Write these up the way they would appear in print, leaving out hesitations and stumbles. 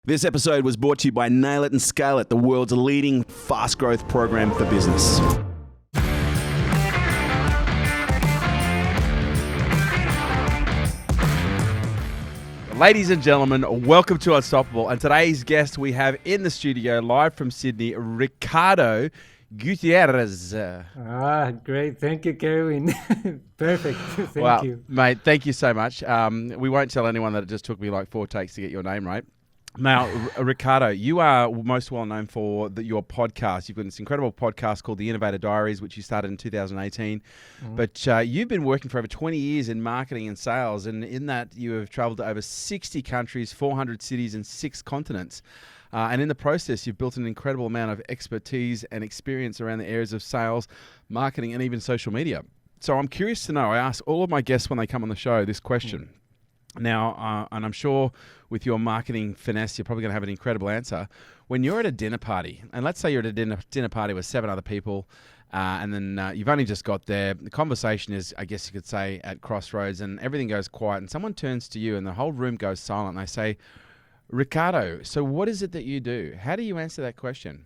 This episode was brought to you by Nail It and Scale It, the world's leading fast growth program for business. Ladies and gentlemen, welcome to Unstoppable. And today's guest we have in the studio, live from Sydney, Ricardo Gutierrez. Great. Thank you, Kerwin. Perfect. Thank you. Mate, thank you so much. We won't tell anyone that it just took me like 4 takes to get your name right. Now, Ricardo, you are most well known for your podcast. You've got this incredible podcast called the Innovator Diaries, which you started in 2018. Mm-hmm. But you've been working for over 20 years in marketing and sales. And in that, you have traveled to over 60 countries, 400 cities, and 6 continents. And in the process, you've built an incredible amount of expertise and experience around the areas of sales, marketing, and even social media. So I'm curious to know, I ask all of my guests when they come on the show this question. Mm-hmm. Now, and I'm sure with your marketing finesse, you're probably going to have an incredible answer. When you're at a dinner party, and let's say you're at a dinner party with 7 other people, and then you've only just got there, the conversation is, I guess you could say, at crossroads, and everything goes quiet, and someone turns to you, and the whole room goes silent, and they say, Ricardo, so what is it that you do? How do you answer that question?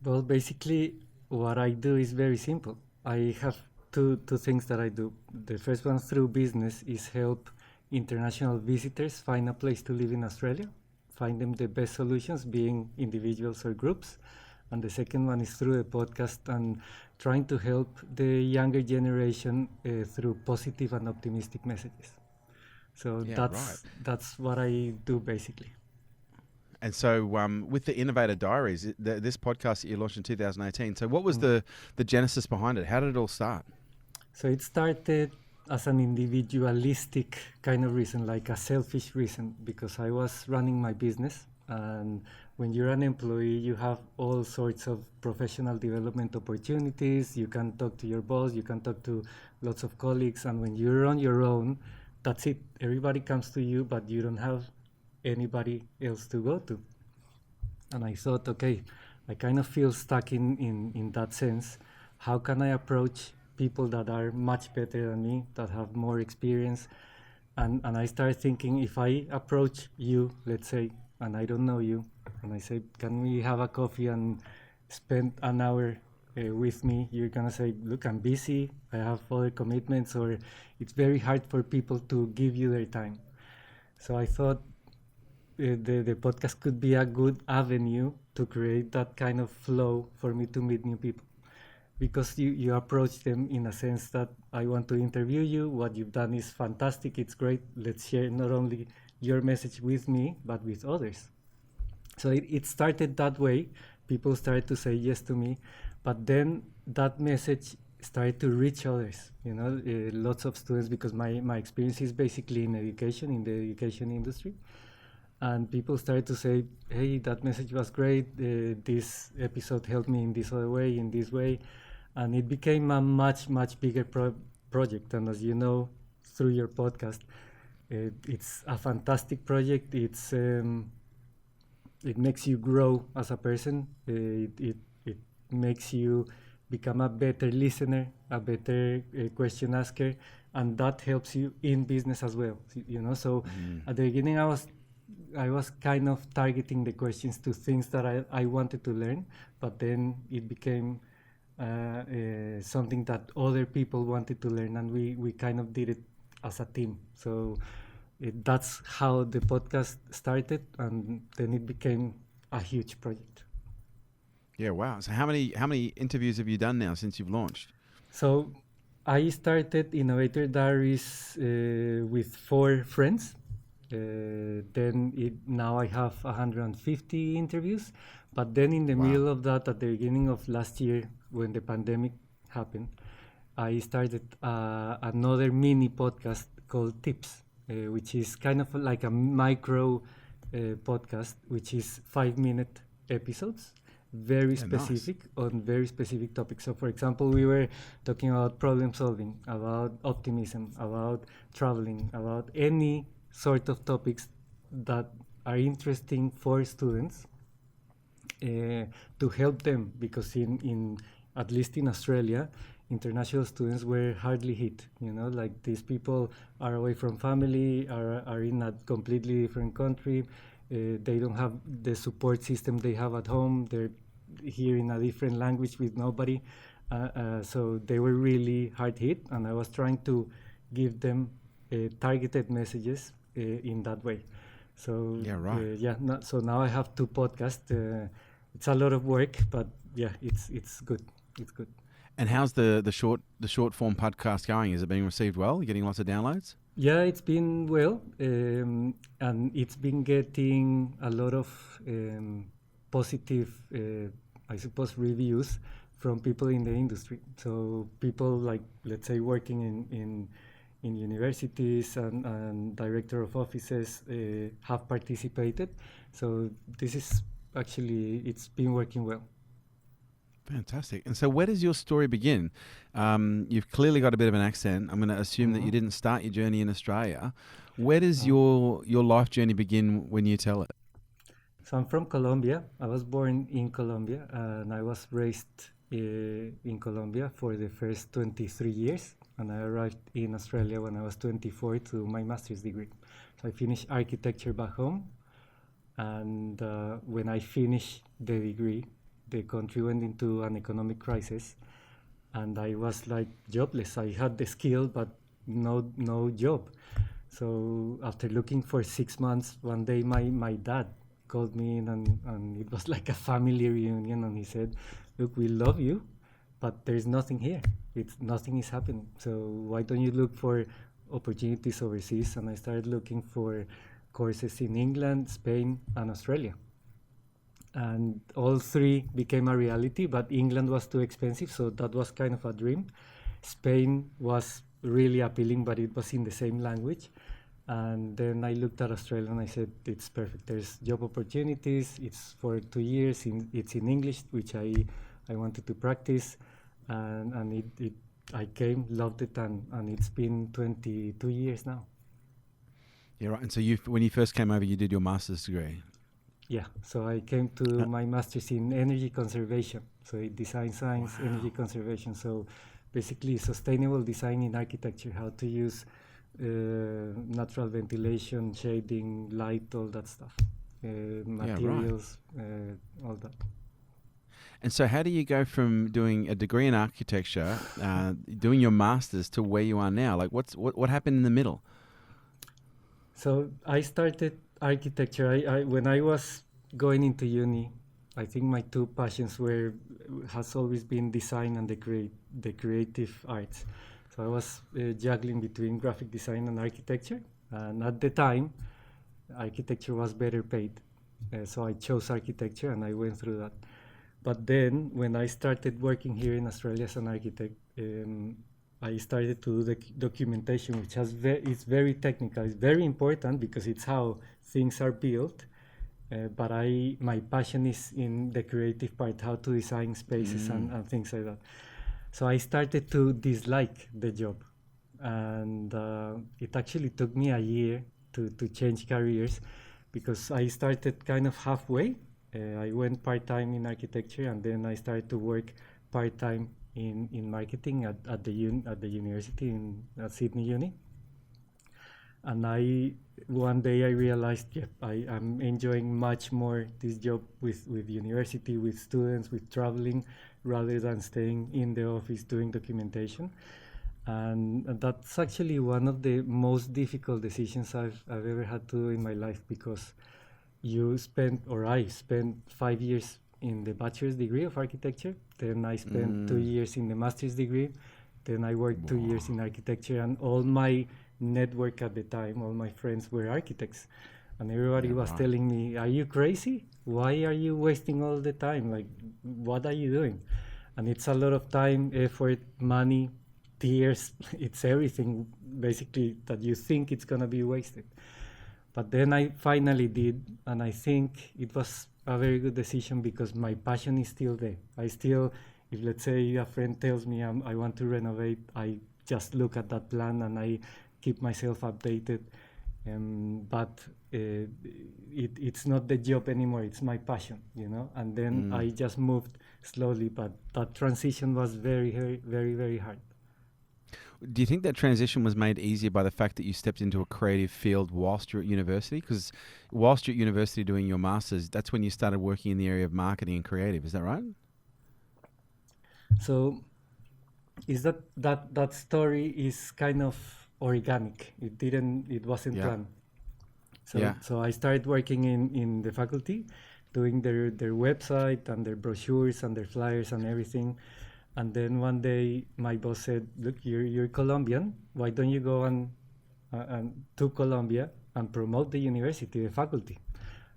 Well, basically, what I do is very simple. I have two things that I do. The first one through business is help international visitors find a place to live in Australia, find them the best solutions, being individuals or groups. And the second one is through the podcast and trying to help the younger generation through positive and optimistic messages. So that's what I do basically. And so with the Innovator Diaries, this podcast that you launched in 2018, so what was the genesis behind it? How did it all start? So it started as an individualistic kind of reason, like a selfish reason, because I was running my business. And when you're an employee, you have all sorts of professional development opportunities. You can talk to your boss, you can talk to lots of colleagues. And when you're on your own, that's it. Everybody comes to you, but you don't have anybody else to go to. And I thought, okay, I kind of feel stuck in that sense. How can I approach people that are much better than me, that have more experience? And I started thinking, if I approach you, let's say, and I don't know you, and I say, can we have a coffee and spend an hour with me? You're gonna say, look, I'm busy, I have other commitments, or it's very hard for people to give you their time. So I thought the podcast could be a good avenue to create that kind of flow for me to meet new people. Because you approach them in a sense that I want to interview you, what you've done is fantastic, it's great, let's share not only your message with me, but with others. So it started that way, people started to say yes to me, but then that message started to reach others, lots of students, because my experience is basically in education, in the education industry. And people started to say, hey, that message was great, this episode helped me in this other way, in this way. And it became a much, much bigger project. And as you know, through your podcast, it's a fantastic project. It makes you grow as a person. It makes you become a better listener, a better question asker, and that helps you in business as well. So at the beginning, I was kind of targeting the questions to things that I wanted to learn, but then it became something that other people wanted to learn, and we kind of did it as a team. So that's how the podcast started, and then it became a huge project. Yeah, wow. So how many interviews have you done now since you've launched? So I started Innovator Diaries with 4 friends. Now I have 150 interviews, but then in the middle of that, at the beginning of last year, when the pandemic happened, I started another mini podcast called Tips, which is kind of like a micro podcast, which is 5-minute episodes, very specific on very specific topics. So for example, we were talking about problem solving, about optimism, about traveling, about any sort of topics that are interesting for students to help them, because in at least in Australia, international students were hardly hit. Like these people are away from family, are in a completely different country. They don't have the support system they have at home. They're here in a different language with nobody. So they were really hard hit, and I was trying to give them targeted messages in that way. So Yeah, right. so now I have 2 podcasts. It's a lot of work, but yeah, it's good. It's good. And how's the short form podcast going? Is it being received well? You getting lots of downloads? Yeah, it's been well, and it's been getting a lot of positive, I suppose, reviews from people in the industry. So people like, let's say, working in universities and director of offices have participated. So this is actually, it's been working well. Fantastic. And so where does your story begin? You've clearly got a bit of an accent. I'm going to assume that you didn't start your journey in Australia. Where does your life journey begin when you tell it? So I'm from Colombia. I was born in Colombia, and I was raised in Colombia for the first 23 years. And I arrived in Australia when I was 24 to do my master's degree. So I finished architecture back home. And when I finished the degree, the country went into an economic crisis, and I was like jobless. I had the skill, but no job. So after looking for 6 months, one day my dad called me in, and it was like a family reunion, and he said, "Look, we love you, but there's nothing here. Nothing is happening. So why don't you look for opportunities overseas?" And I started looking for courses in England, Spain, and Australia. And all 3 became a reality, but England was too expensive, so that was kind of a dream. Spain was really appealing, but it was in the same language. And then I looked at Australia and I said, it's perfect. There's job opportunities. It's for 2 years. It's in English, which I wanted to practice. And I came, loved it, and it's been 22 years now. Yeah, right. And so when you first came over, you did your master's degree. Yeah, so I came to my master's in energy conservation. So design science, energy conservation. So basically sustainable design in architecture, how to use natural ventilation, shading, light, all that stuff, materials, all that. And so how do you go from doing a degree in architecture, doing your master's, to where you are now? Like what happened in the middle? So I started architecture. When I was going into uni, I think my 2 passions has always been design and the creative arts. So I was juggling between graphic design and architecture, and at the time, architecture was better paid. So I chose architecture, and I went through that. But then, when I started working here in Australia as an architect, I started to do the documentation, which it's very technical. It's very important because it's how things are built. But my passion is in the creative part, how to design spaces and things like that. So I started to dislike the job, and it actually took me a year to change careers, because I started kind of halfway. I went part-time in architecture, and then I started to work part-time in marketing at the university at Sydney Uni. And one day I realized, I'm enjoying much more this job with university, with students, with traveling, rather than staying in the office doing documentation. And that's actually one of the most difficult decisions I've ever had to do in my life, because I spent 5 years in the bachelor's degree of architecture, then I spent 2 years in the master's degree, then I worked 2 years in architecture, and all my network at the time, all my friends were architects, and everybody was telling me, "Are you crazy? Why are you wasting all the time? Like, what are you doing?" And it's a lot of time, effort, money, tears. It's everything basically that you think it's gonna be wasted. But then I finally did, and I think it was a very good decision, because my passion is still there. If let's say a friend tells me I want to renovate, I just look at that plan and I keep myself updated. But it's not the job anymore, it's my passion, And then I just moved slowly, but that transition was very, very, very, very hard. Do you think that transition was made easier by the fact that you stepped into a creative field whilst you're at university? Because whilst you're at university doing your masters, that's when you started working in the area of marketing and creative. Is that right? So is that story is kind of organic. It wasn't Yeah. planned. So Yeah. so I started working in the faculty, doing their website and their brochures and their flyers and everything. And then one day my boss said, "Look, you're Colombian. Why don't you go and to Colombia and promote the university, the faculty?"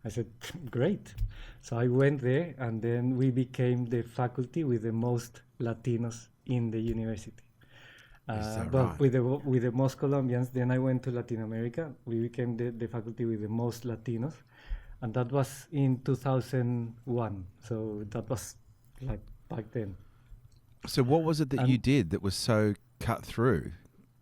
I said, "Great." So I went there, and then we became the faculty with the most Latinos in the university. Is that Well, right? with the most Colombians. Then I went to Latin America. We became the faculty with the most Latinos, and that was in 2001. So that was like back then. So what was it that you And did that was so cut through?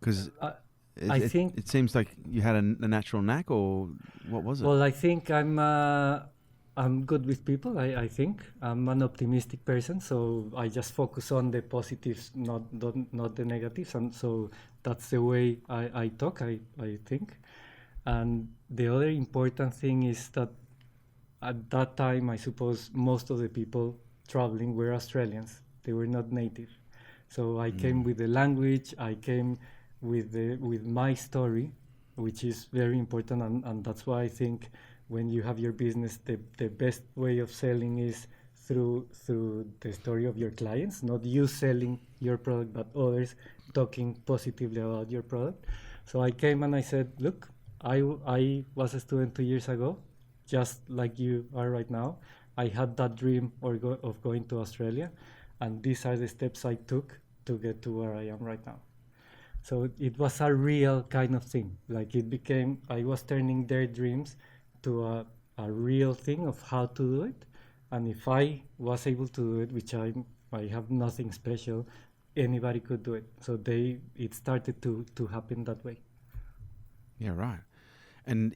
Because I, it, I it, think, it seems like you had a natural knack, or what was it? well, I think I'm good with people. I think I'm an optimistic person, so I just focus on the positives, not the negatives, and so that's the way I talk. I think, and the other important thing is that at that time, I suppose most of the people traveling were Australians. They were not native. So I came with the language. I came with my story, which is very important, and that's why I think when you have your business, the best way of selling is through the story of your clients, not you selling your product, but others talking positively about your product. So I came and I said, look, I was a student 2 years ago, just like you are right now. I had that dream of going to Australia, and these are the steps I took to get to where I am right now. So it was a real kind of thing. Like it became, I was turning their dreams to a real thing of how to do it. And if I was able to do it, which I have nothing special, anybody could do it. So it started to happen that way. Yeah, right. And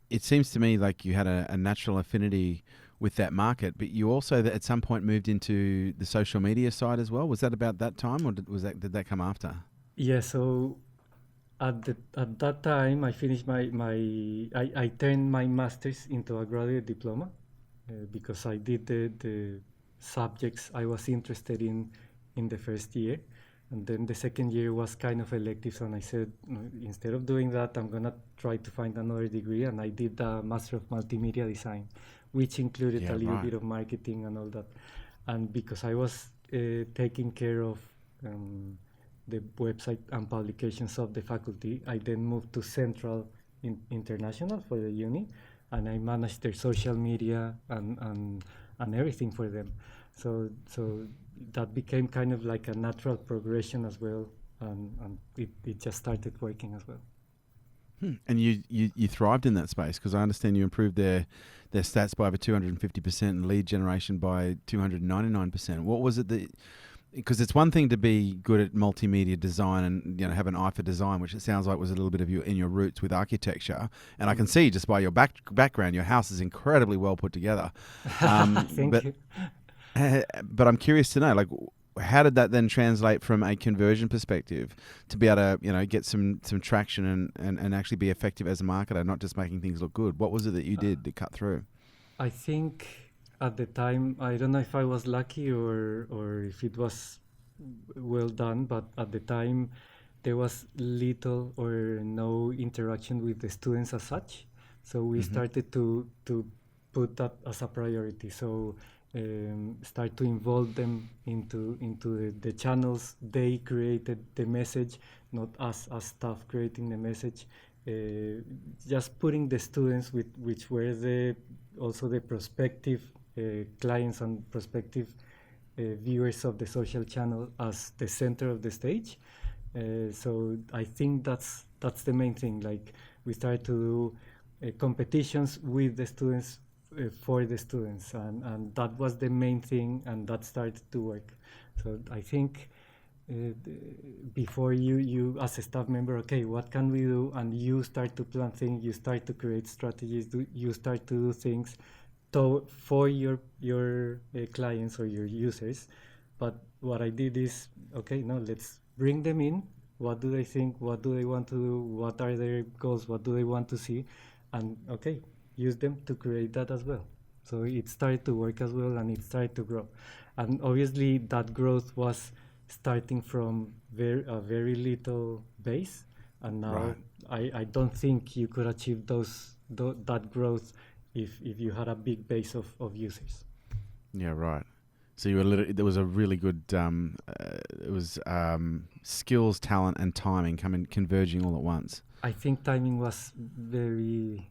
it seems to me like you had a natural affinity with that market, but you also at some point moved into the social media side as well. Was that about that time, or did that come after? Yeah, so at that time I finished I turned my master's into a graduate diploma because I did the subjects I was interested in the first year, and then the second year was kind of electives, and I said, "No, instead of doing that, I'm gonna try to find another degree," and I did the Master of Multimedia Design, which included a Yeah, little right. bit of marketing and all that. And because I was taking care of the website and publications of the faculty, I then moved to Central International for the uni, and I managed their social media and everything for them. So that became kind of like a natural progression as well, and it just started working as well. And you thrived in that space, because I understand you improved their stats by over 250% and lead generation by 299%. What was it that? Because it's one thing to be good at multimedia design and have an eye for design, which it sounds like was a little bit of your roots with architecture. And I can see just by your background, your house is incredibly well put together. Thank But you. but I'm curious to know, like, how did that then translate from a conversion perspective to be able to get some traction and actually be effective as a marketer, not just making things look good? What was it that you did to cut through? I think at the time, I don't know if I was lucky or if it was well done, but at the time there was little or no interaction with the students as such. So we started to put that as a priority. So start to involve them into the channels. They created the message, not us as staff creating the message. Just putting the students which were also the prospective clients and prospective viewers of the social channel as the center of the stage. So I think that's the main thing. Like we started to do competitions with the students for the students, and that was the main thing, and that started to work. So I think before you as a staff member, okay, what can we do, and you start to plan things, you start to create strategies, you start to do things for your clients or your users. But what I did is, okay, no, let's bring them in, what do they think, what do they want to do, what are their goals, what do they want to see, and okay, use them to create that as well. So it started to work as well, and it started to grow. And obviously that growth was starting from a very little base, and now I don't think you could achieve that growth if you had a big base of users. Yeah, right. So you were there was a really good it was skills, talent, and timing converging all at once. I think timing was very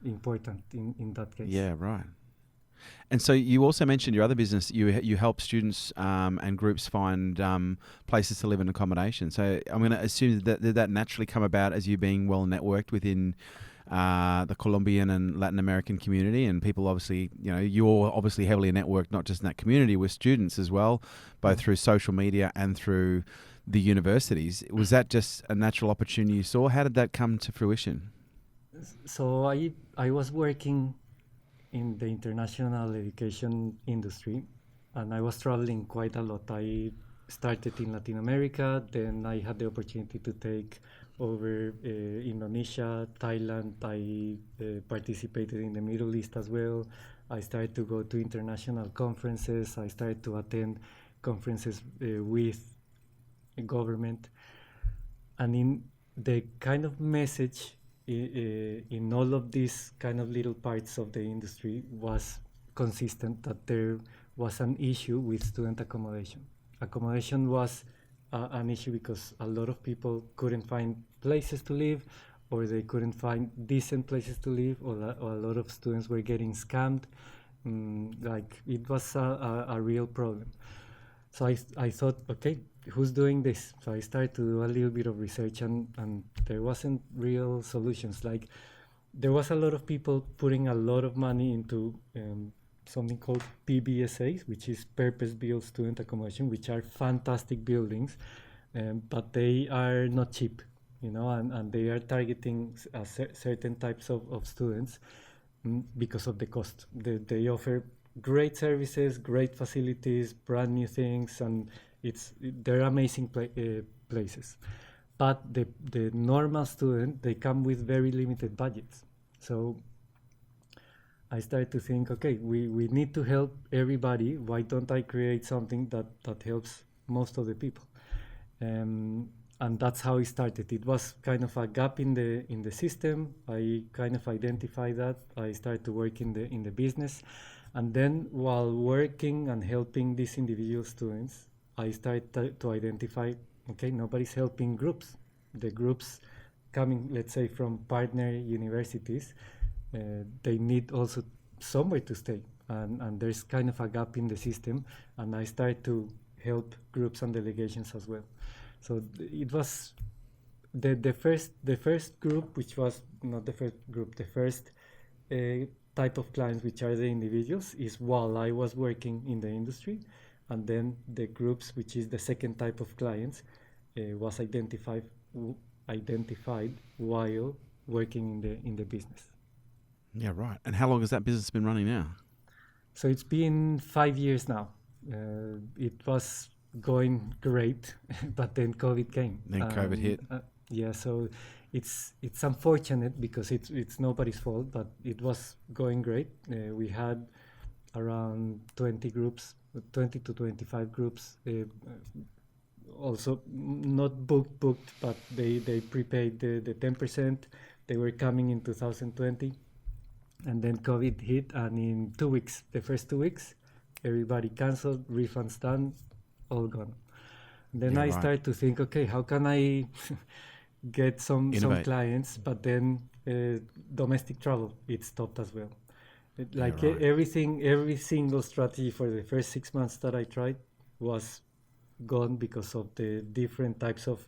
important in that case. Yeah, right. And so you also mentioned your other business. You help students and groups find places to live and accommodation. So I'm going to assume that did that naturally come about as you being well networked within the Colombian and Latin American community, and people obviously, you're obviously heavily networked, not just in that community, with students as well, both through social media and through the universities. Was that just a natural opportunity you saw? How did that come to fruition? So I was working in the international education industry, and I was traveling quite a lot. I started in Latin America, then I had the opportunity to take over Indonesia, Thailand. I participated in the Middle East as well. I started to go to international conferences. I started to attend conferences with government. And in the kind of message in all of these kind of little parts of the industry was consistent, that there was an issue with student accommodation. Accommodation was an issue because a lot of people couldn't find places to live, or they couldn't find decent places to live, or a lot of students were getting scammed. It was a real problem. So I thought, okay, who's doing this? So I started to do a little bit of research, and there wasn't real solutions. Like, there was a lot of people putting a lot of money into something called PBSAs, which is purpose-built student accommodation, which are fantastic buildings, but they are not cheap, and they are targeting certain types of students because of the cost. They offer great services, great facilities, brand new things, and they're amazing places. But the normal student, they come with very limited budgets. So I started to think, okay, we need to help everybody. Why don't I create something that helps most of the people? And that's how it started. It was kind of a gap in the system. I kind of identified that. I started to work in the business. And then while working and helping these individual students, I started to identify, okay, nobody's helping groups. The groups coming, let's say, from partner universities, they need also somewhere to stay. And there's kind of a gap in the system. And I started to help groups and delegations as well. So it was the first group, which was not the first group, the first type of clients, which are the individuals, is while I was working in the industry. And then the groups, which is the second type of clients, was identified while working in the business. Yeah, right. And how long has that business been running now? So it's been 5 years now. It was going great, but then COVID came. Then COVID hit. Yeah, so it's unfortunate because it's nobody's fault, but it was going great. We had around 20 to 25 groups. Also not booked, but they prepaid the 10%. They were coming in 2020, and then COVID hit, and in 2 weeks, the first 2 weeks, everybody canceled, refunds done, all gone. Then I started to think, okay, how can I get some clients? But then domestic travel, it stopped as well. Every single strategy for the first 6 months that I tried was gone because of the different types of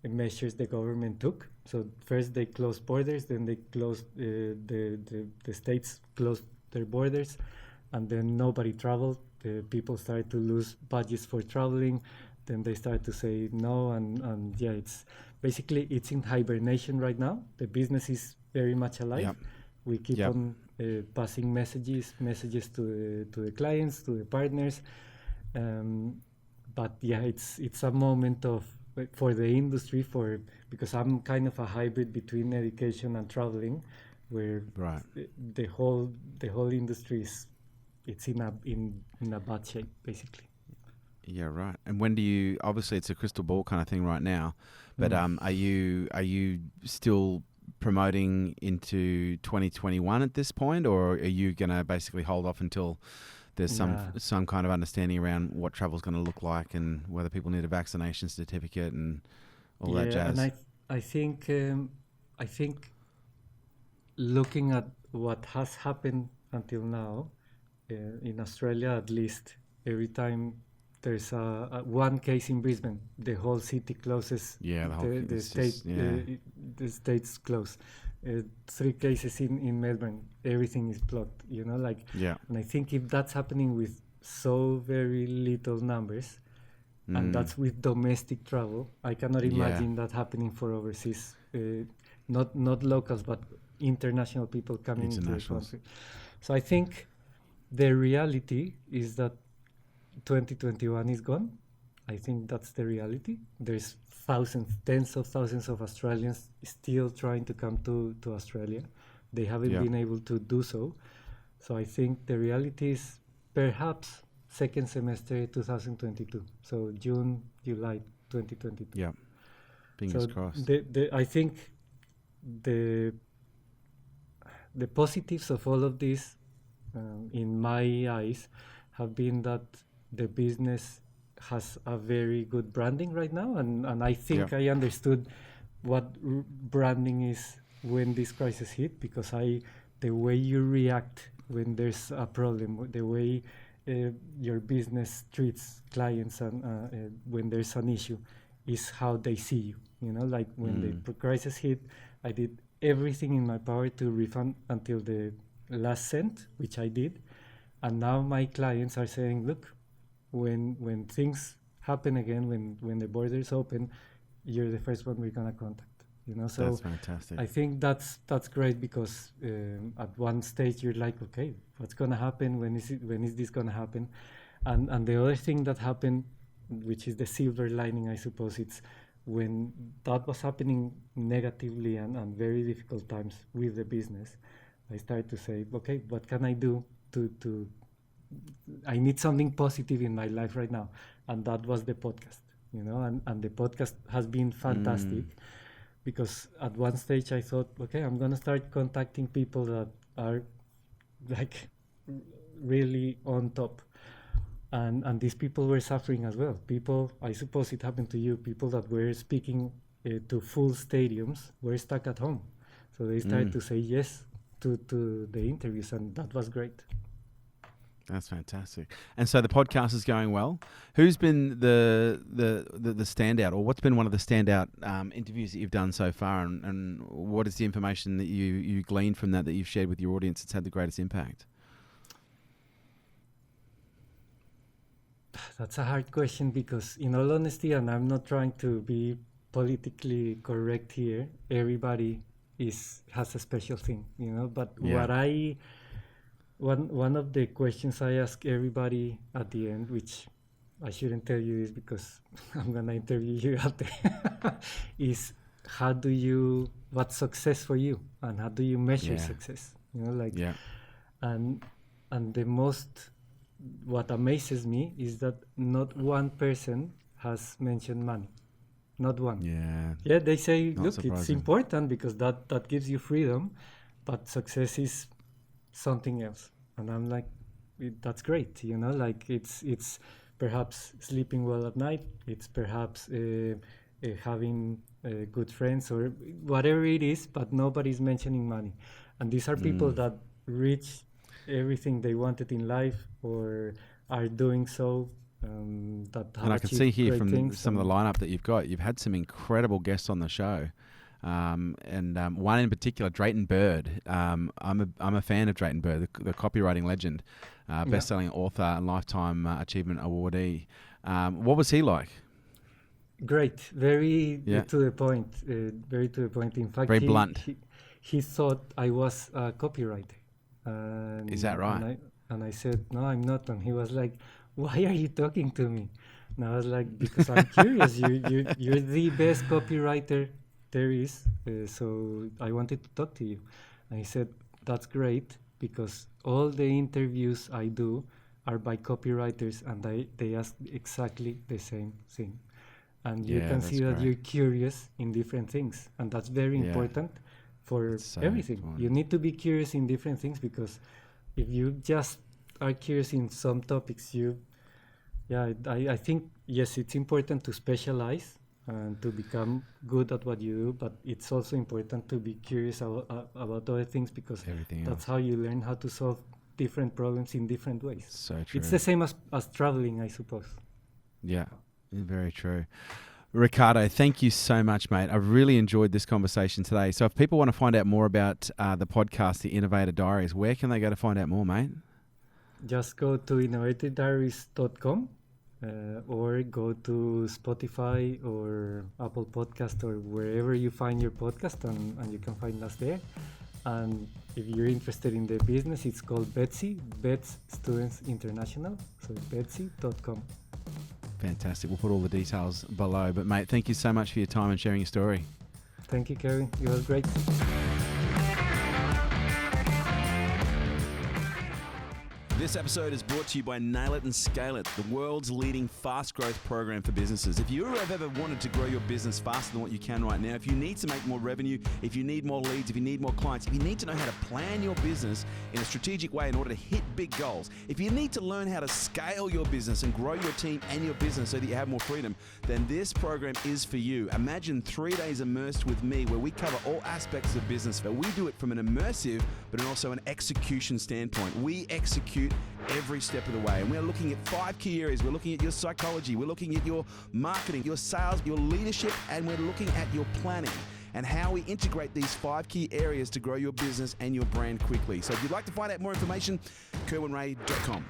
measures the government took. So first they closed borders, then they closed the states closed their borders, and then nobody traveled. The people started to lose budgets for traveling. Then they started to say no, and yeah, it's in hibernation right now. The business is very much alive. Yep. We keep on passing messages to the clients, to the partners. But yeah, it's a moment of for the industry, because I'm kind of a hybrid between education and traveling, where Right. the whole industry it's in a bad shape, basically. Yeah, right. And when do you? Obviously, it's a crystal ball kind of thing right now. But are you still promoting into 2021 at this point, or are you going to basically hold off until there's some kind of understanding around what travel's going to look like and whether people need a vaccination certificate and all that jazz? And I think looking at what has happened until now, in Australia at least, every time there's a one case in Brisbane, the whole city closes. Yeah, the state, the states close. 3 cases in Melbourne, everything is blocked. And I think if that's happening with so very little numbers, and that's with domestic travel, I cannot imagine that happening for overseas, not locals, but international people coming into the country. So I think the reality is that 2021 is gone. I think that's the reality. There's tens of thousands of Australians still trying to come to Australia. They haven't been able to do so. So I think the reality is perhaps second semester 2022. So June, July 2022. Yeah. Fingers crossed. I think the positives of all of this, in my eyes, have been that the business has a very good branding right now, and I think I understood what branding is when this crisis hit, because the way you react when there's a problem, the way your business treats clients and when there's an issue, is how they see you. Like when the crisis hit, I did everything in my power to refund until the last cent, which I did, and now my clients are saying, look, when things happen again, when the borders open, you're the first one we're gonna contact. So that's fantastic. I think that's great, because at one stage you're like, okay, what's gonna happen? When is this gonna happen? And the other thing that happened, which is the silver lining, I suppose, it's when that was happening negatively and very difficult times with the business, I started to say, okay, what can I do to I need something positive in my life right now, and that was the podcast. And the podcast has been fantastic, because at one stage I thought, okay, I'm gonna start contacting people that are like really on top, and these people were suffering as well. People, I suppose it happened to you, people that were speaking to full stadiums were stuck at home, so they started to say yes to the interviews, and that was great. That's fantastic. And so the podcast is going well. Who's been the standout, or what's been one of the standout interviews that you've done so far, and what is the information that you gleaned from that you've shared with your audience that's had the greatest impact? That's a hard question, because in all honesty, and I'm not trying to be politically correct here, everybody has a special thing, but One of the questions I ask everybody at the end, which I shouldn't tell you is because I'm gonna interview you after, is what's success for you, and how do you measure success? And what amazes me is that not one person has mentioned money. Not one. Yeah, they say, look, surprising. It's important because that gives you freedom, but success is something else. And I'm like, that's great, like it's perhaps sleeping well at night, it's perhaps having good friends, or whatever it is, but nobody's mentioning money. And these are people that reach everything they wanted in life, or are doing so, that have, and I can see here from some of the lineup that you've had some incredible guests on the show. And one in particular, Drayton Bird. I'm a fan of Drayton Bird, the copywriting legend, best-selling author and lifetime achievement awardee. What was he like? Great, very to the point. Very to the point. In fact, very blunt. He thought I was a copywriter. Is that right? And I said, no, I'm not. And he was like, why are you talking to me? And I was like, because I'm curious. You're the best copywriter there is. So I wanted to talk to you. And he said, that's great, because all the interviews I do are by copywriters, and they ask exactly the same thing. And you can see that you're curious in different things. And that's very important for everything. Important. You need to be curious in different things, because if you just are curious in some topics, I think, yes, it's important to specialize and to become good at what you do, but it's also important to be curious about other things, because that's how you learn how to solve different problems in different ways. So true. It's the same as traveling, I suppose. Yeah, very true. Ricardo, thank you so much, mate. I've really enjoyed this conversation today. So if people want to find out more about the podcast, the Innovator Diaries, where can they go to find out more, mate? Just go to innovatordiaries.com or go to Spotify or Apple Podcast or wherever you find your podcast, and you can find us there. And if you're interested in the business, it's called Bedssi, Beds Students International. So bedssi.com. Fantastic. We'll put all the details below. But, mate, thank you so much for your time and sharing your story. Thank you, Kerwin. It was great. This episode is brought to you by Nail It and Scale It, the world's leading fast growth program for businesses. If you have ever wanted to grow your business faster than what you can right now, if you need to make more revenue, if you need more leads, if you need more clients, if you need to know how to plan your business in a strategic way in order to hit big goals, if you need to learn how to scale your business and grow your team and your business so that you have more freedom, then this program is for you. Imagine 3 days immersed with me where we cover all aspects of business, but we do it from an immersive but also an execution standpoint. We execute every step of the way, and we're looking at 5 key areas. We're looking at your psychology, we're looking at your marketing, your sales, your leadership, and we're looking at your planning and how we integrate these 5 key areas to grow your business and your brand quickly. So if you'd like to find out more information, kerwinray.com.